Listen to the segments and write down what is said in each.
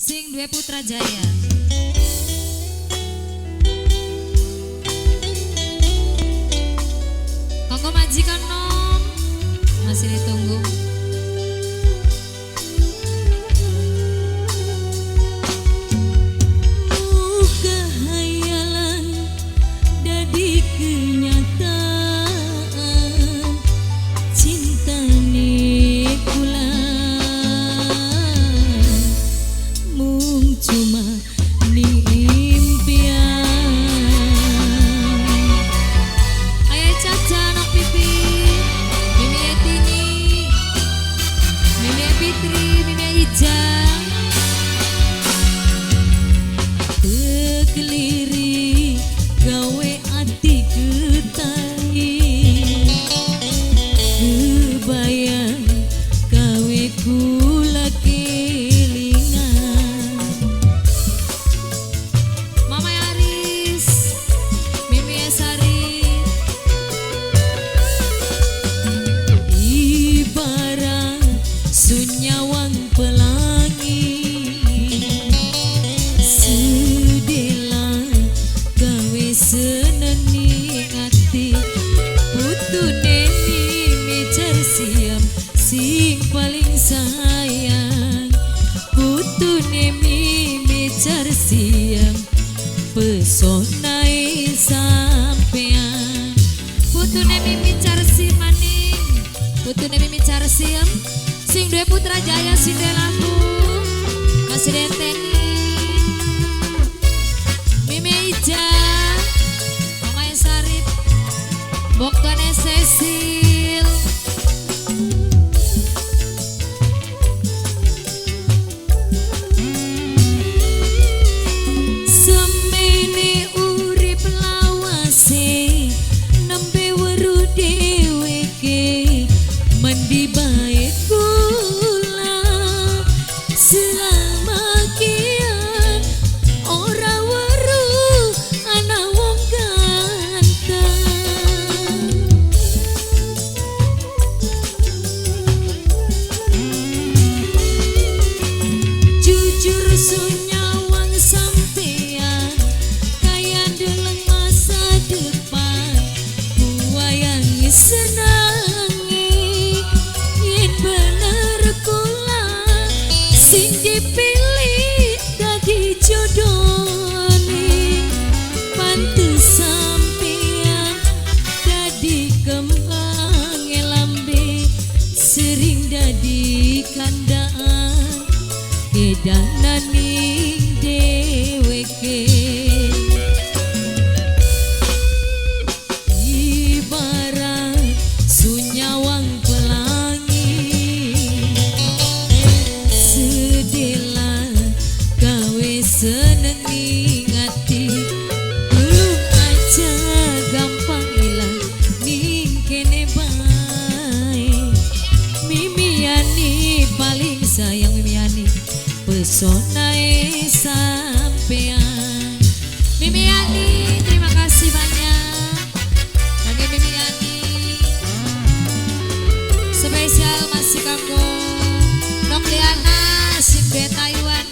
sing duwe Putrajaya. Kanggo majikan nom masih ditunggu. Kehayalan dadi kenyataan cinta ni kula mung cuma ni impian. Ayah Caca anak pipi, Mimi Etini, Mimi Fitri, Mimi Ija. Keliri gawe ati getai kebayang gawe kula kelingan. Mama Yaris, Mimi Esari, Ibarat sunyawang pelangi seneni ati putune Mimi Cersiam sing paling sayang. Putune Mimi Cersiam pesonai sampean. putune Mimi Cersiam maning, putune Mimi Cersiam sing duwe Putrajaya sing duwe lagu masih denteni. Mimi Ija, Mama Sarip, Bokane Cecil. Semene urip lawase nembe weru dheweke mendi bae kula selama kian ora weru ana wong ganteng. Jujur sunyawang sampean kaya deleng masa depan buayangi senangi yen bener kula sing dipilih dadi jodone. Pantes sampean dadi kembang lambe sering dadi kandaan kedananing dheweke. Ibarat sunyawang pelangi sedela gawe seneni ati belum aja gampang ilang ning kene bae. Mimiani paling sayang Mimiani pesonai sampean. Mimi Yani, terima kasih banyak bagi Mimi Yani. Spesial masih kanggo Nokliana, sing duwe Taiwan,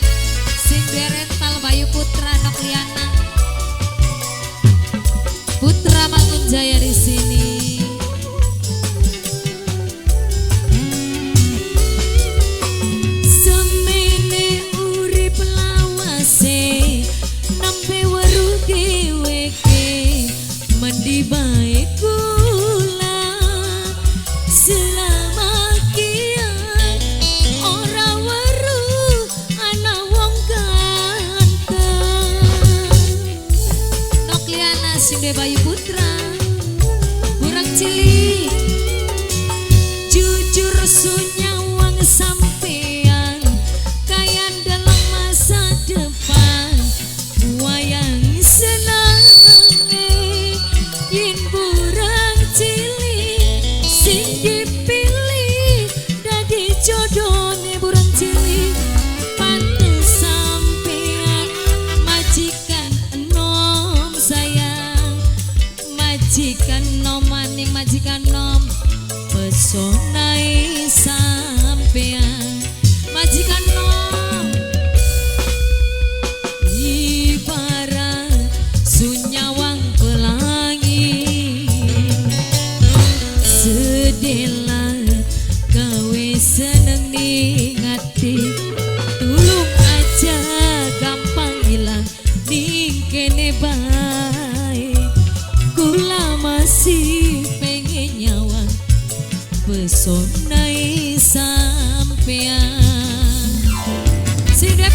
sing duwe rental Bayu Putra Nokliana. Putra Mangunjaya di sini. Semene urip lawase nembe weru dheweke mendi bae kula selama kian ora weru ana wong ganteng. Nokliana sing duwe Bayu Putra. Burang cilik. Jujur sunyawang sampean kaya dalam masa depan wayang senange yen burang cilik sing dipilih dadi jodone burang cilik. Pantes sampean majikan enom sayang, majikan nom maning majikan nom pesonai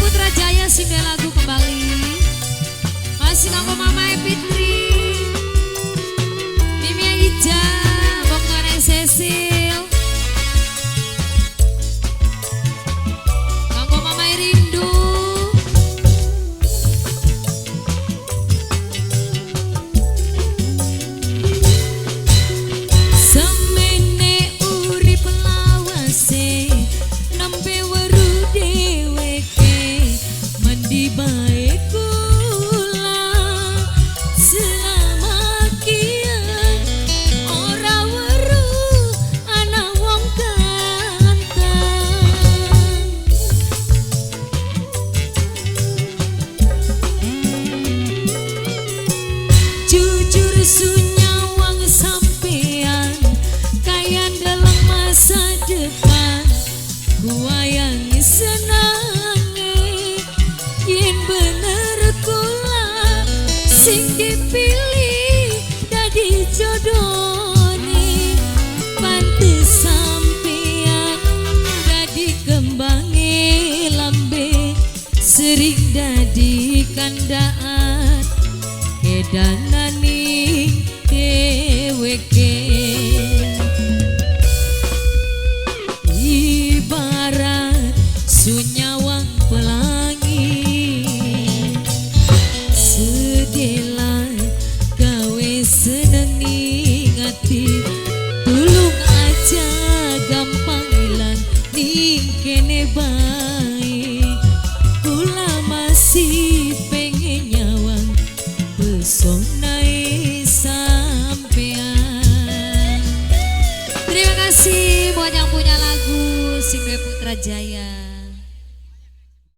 Putrajaya sing duwe lagu kembali. Masih kanggo Mama Fitri, Mimi Ija, Bongkane Cecil, kanggo Mama Rindu. Semene urip lawase nembe weru dheweke mandi bae kula selama kian ora weru ana wong ganteng. Jujur sunyawang sampean kayan dalam masa depan kuayang senange yen bener kula sing dipilih dadi jodone pantes sampean dadi kembange lambe sering dadi kandaan edanani dheweke. Ibarat sunyawang pelangi sedela gawe senengi ngati tulung aja gampang ilang ning kene bae kula masih pengen nyawang pesonai sampean. Terima kasih buat yang punya lagu sing duwe Putrajaya.